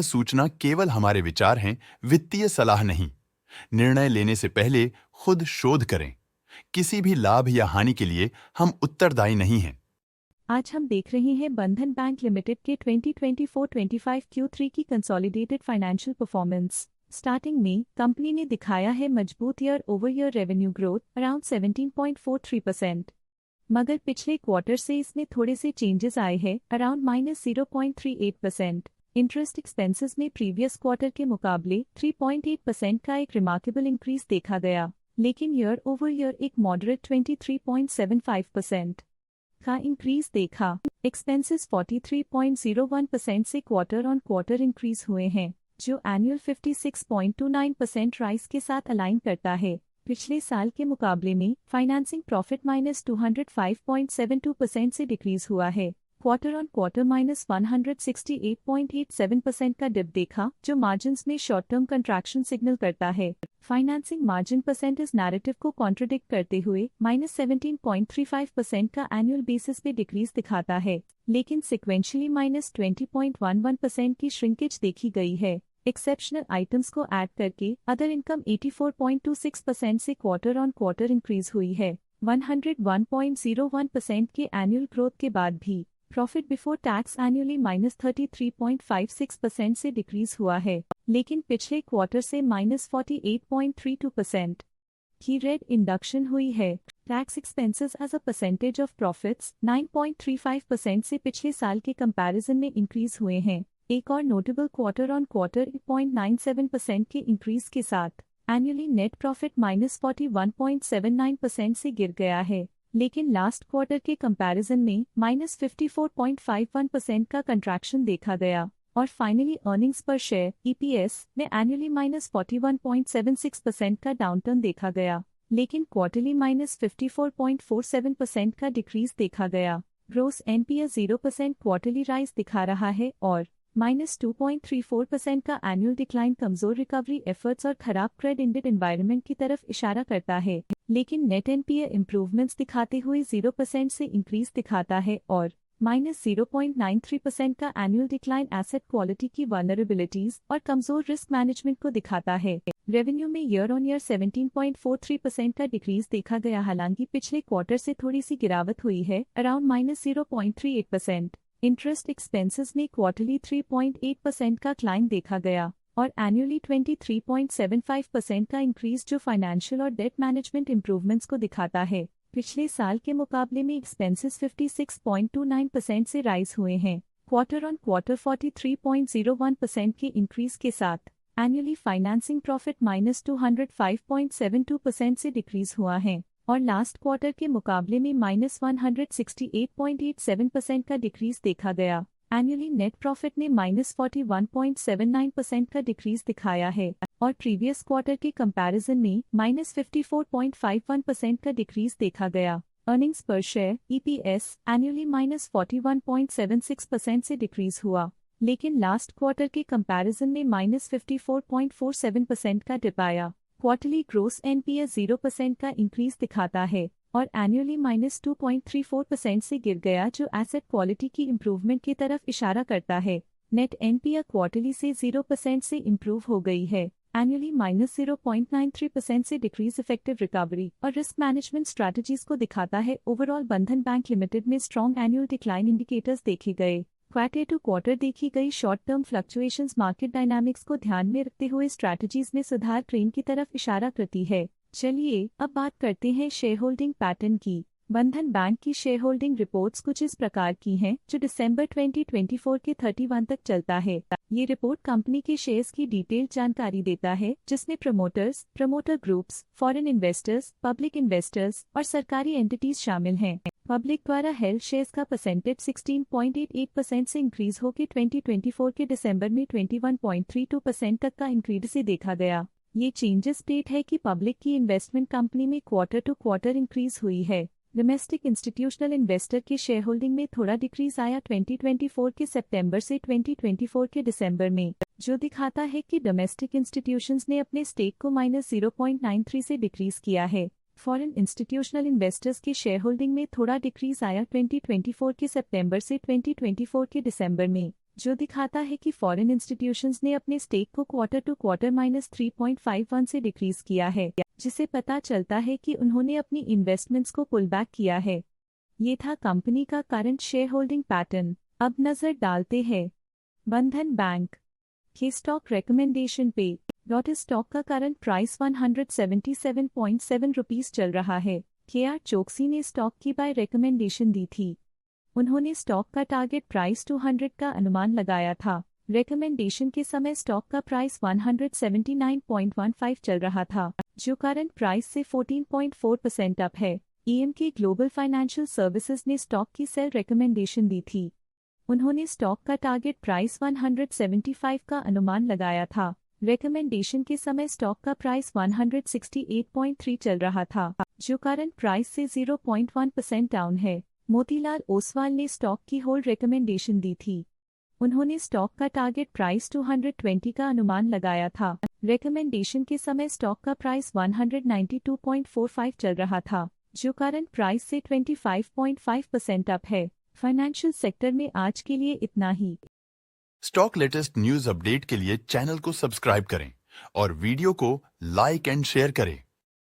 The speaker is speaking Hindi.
सूचना केवल हमारे विचार हैं, वित्तीय सलाह नहीं। निर्णय लेने से पहले खुद शोध करें। किसी भी लाभ या हानि के लिए हम उत्तरदायी नहीं हैं। आज हम देख रहे हैं बंधन बैंक लिमिटेड के 2024-25 Q3 की कंसोलिडेटेड फाइनेंशियल परफॉर्मेंस। स्टार्टिंग में कंपनी ने दिखाया है मजबूत year over year revenue growth around 17.43%, मगर पिछले क्वार्टर से इसमें थोड़े से चेंजेस आए हैं अराउंड -0.38%। इंटरेस्ट एक्सपेंसेस में प्रीवियस क्वार्टर के मुकाबले 3.8% का एक रिमार्केबल इंक्रीज देखा गया, लेकिन ईयर ओवर ईयर एक मॉडरेट 23.75% का इंक्रीज देखा। एक्सपेंसेस 43.01% से क्वार्टर ऑन क्वार्टर इंक्रीज हुए हैं, जो एनुअल 56.29% राइज के साथ अलाइन करता है। पिछले साल के मुकाबले में फाइनेंसिंग प्रॉफिट -205.72% से डिक्रीज हुआ है। क्वार्टर ऑन क्वार्टर -168.87% का डिप देखा, जो मार्जिन्स में शॉर्ट टर्म कंट्रैक्शन सिग्नल करता है। फाइनेंसिंग मार्जिन परसेंटेज नैरेटिव को कॉन्ट्रडिक्ट करते हुए -17.35% का एनुअल बेसिस पे डिक्रीज दिखाता है, लेकिन सिक्वेंशियली -20.11% की श्रिंकेज देखी गई है। एक्सेप्शनल आइटम्स को ऐड करके अदर इनकम 84.26% से क्वार्टर ऑन क्वार्टर इंक्रीज हुई है। 101.01% के एनुअल ग्रोथ के बाद भी प्रॉफिट बिफोर टैक्स एनुअली -33.56% से डिक्रीज हुआ है, लेकिन पिछले क्वार्टर से -48.32% की रेट इंडक्शन हुई है। Tax expenses as a percentage of profits 9.35% से पिछले साल के कंपैरिजन में इंक्रीज हुए हैं। एक और नोटेबल क्वार्टर ऑन क्वार्टर 0.97% के इंक्रीज के साथ एनुअली नेट प्रॉफिट -41.79% से गिर गया है, लेकिन लास्ट क्वार्टर के कंपैरिजन में -54.51% का कंट्रैक्शन देखा गया। और फाइनली अर्निंग्स पर शेयर EPS में एनुअली -41.76% का डाउनटर्न देखा गया, लेकिन क्वार्टरली -54.47% का डिक्रीज देखा गया। ग्रोस NPA 0% क्वार्टरली राइज दिखा रहा है और -2.34% का एनुअल डिक्लाइन कमजोर रिकवरी एफर्ट्स और खराब क्रेडिट एनवायरनमेंट की तरफ इशारा करता है, लेकिन नेट NPA इंप्रूवमेंट्स दिखाते हुए 0% से इंक्रीज दिखाता है और -0.93% का एनुअल डिक्लाइन एसेट क्वालिटी की वल्नरेबिलिटीज और कमजोर रिस्क मैनेजमेंट को दिखाता है। रेवेन्यू में ईयर ऑन ईयर 17.43% का डिक्रीज देखा गया, हालांकि पिछले क्वार्टर से थोड़ी सी गिरावट हुई है अराउंड -0.38%। इंटरेस्ट एक्सपेंसेस में क्वार्टरली 3.8% का क्लाइन देखा गया और एनुअली 23.75% का इंक्रीज, जो फाइनेंशियल और डेट मैनेजमेंट इंप्रूवमेंट्स को दिखाता है। पिछले साल के मुकाबले में एक्सपेंसेस 56.29% से राइज हुए हैं। क्वार्टर ऑन क्वार्टर 43.01% के इंक्रीज के साथ एनुअली फाइनेंसिंग प्रॉफिट -205.72% से डिक्रीज हुआ है और लास्ट क्वार्टर के मुकाबले में -168.87% का डिक्रीज देखा गया। एनुअली नेट प्रॉफिट ने -41.79% का डिक्रीज दिखाया है और प्रीवियस क्वार्टर के कंपैरिजन में -54.51% का डिक्रीज देखा गया। अर्निंग्स पर शेयर EPS एनुअली -41.76% से डिक्रीज हुआ, लेकिन लास्ट क्वार्टर के कंपैरिजन में -54.47% का डिप आया। क्वार्टरली ग्रोस NPA 0% का इंक्रीज दिखाता है और एनुअली -2.34% से गिर गया, जो एसेट क्वालिटी की इंप्रूवमेंट की तरफ इशारा करता है। नेट NPA क्वार्टरली से 0% से इंप्रूव हो गई है, एनुअली -0.93% से डिक्रीज इफेक्टिव रिकवरी और रिस्क मैनेजमेंट स्ट्रैटेजीज को दिखाता है। ओवरऑल बंधन बैंक लिमिटेड में स्ट्रॉन्ग एनुअल डिक्लाइन इंडिकेटर्स देखे गए। क्वार्टर टू क्वार्टर देखी गई short term fluctuations market dynamics को ध्यान में रखते हुए स्ट्रैटेजीज में सुधार ट्रेंड की तरफ इशारा करती है। चलिए अब बात करते हैं शेयर होल्डिंग पैटर्न की। बंधन बैंक की शेयर होल्डिंग रिपोर्ट्स कुछ इस प्रकार की हैं, जो दिसंबर 2024 के 31 तक चलता है। ये रिपोर्ट कंपनी के शेयर्स की डिटेल्ड जानकारी देता है, जिसमें promoters, promoter groups, foreign investors, public investors और सरकारी एंटिटीज शामिल हैं। पब्लिक द्वारा हेल्ड शेयर्स का परसेंटेज 16.88% से इंक्रीज होकर 2024 के दिसंबर में 21.32% तक का इंक्रीज से देखा गया। ये चेंजेस स्टेट है कि पब्लिक की इन्वेस्टमेंट कंपनी में क्वार्टर टू क्वार्टर इंक्रीज हुई है। डोमेस्टिक इंस्टीट्यूशनल इन्वेस्टर के शेयर होल्डिंग में थोड़ा डिक्रीज आया 2024 के सितंबर से 2024 के दिसंबर में, जो दिखाता है कि डोमेस्टिक इंस्टीट्यूशंस ने अपने स्टेक को -0.93 से डिक्रीज किया है। फॉरेन इंस्टीट्यूशनल इन्वेस्टर्स के शेयर होल्डिंग में थोड़ा डिक्रीज आया 2024 के सितंबर से 2024 के दिसंबर में, जो दिखाता है कि फॉरेन इंस्टीट्यूशंस ने अपने स्टेक को क्वार्टर टू क्वार्टर -3.51 से डिक्रीज किया है, जिसे पता चलता है कि उन्होंने अपनी इन्वेस्टमेंट्स को पुल बैक किया है। ये था कंपनी का करंट शेयर होल्डिंग पैटर्न। अब नजर डालते हैं बंधन बैंक के स्टॉक रिकमेंडेशन पे। डॉट स्टॉक का करंट प्राइस 177.7 रुपीस चल रहा है। KR चोकसी ने स्टॉक की बाय रिकमेंडेशन दी थी। उन्होंने स्टॉक का टारगेट प्राइस 200 का अनुमान लगाया था। रिकमेंडेशन के समय स्टॉक का प्राइस 179.15 चल रहा था, जो करंट प्राइस से 14.4% अप है। EMK ग्लोबल फाइनेंशियल सर्विसेज ने स्टॉक की सेल रिकमेंडेशन दी थी। उन्होंने स्टॉक का टारगेट प्राइस 175 का अनुमान लगाया था। रिकमेंडेशन के समय स्टॉक का प्राइस 168.3 चल रहा था, जो करंट प्राइस से 0.1% डाउन है। मोतीलाल ओसवाल ने स्टॉक की होल्ड रिकमेंडेशन दी थी। उन्होंने स्टॉक का टारगेट प्राइस 220 का अनुमान लगाया था। रिकमेंडेशन के समय स्टॉक का प्राइस 192.45 चल रहा था, जो करंट प्राइस से 25.5% अप है। फाइनेंशियल सेक्टर में आज के लिए इतना ही। स्टॉक लेटेस्ट न्यूज अपडेट के लिए चैनल को सब्सक्राइब करें और वीडियो को लाइक एंड शेयर करें।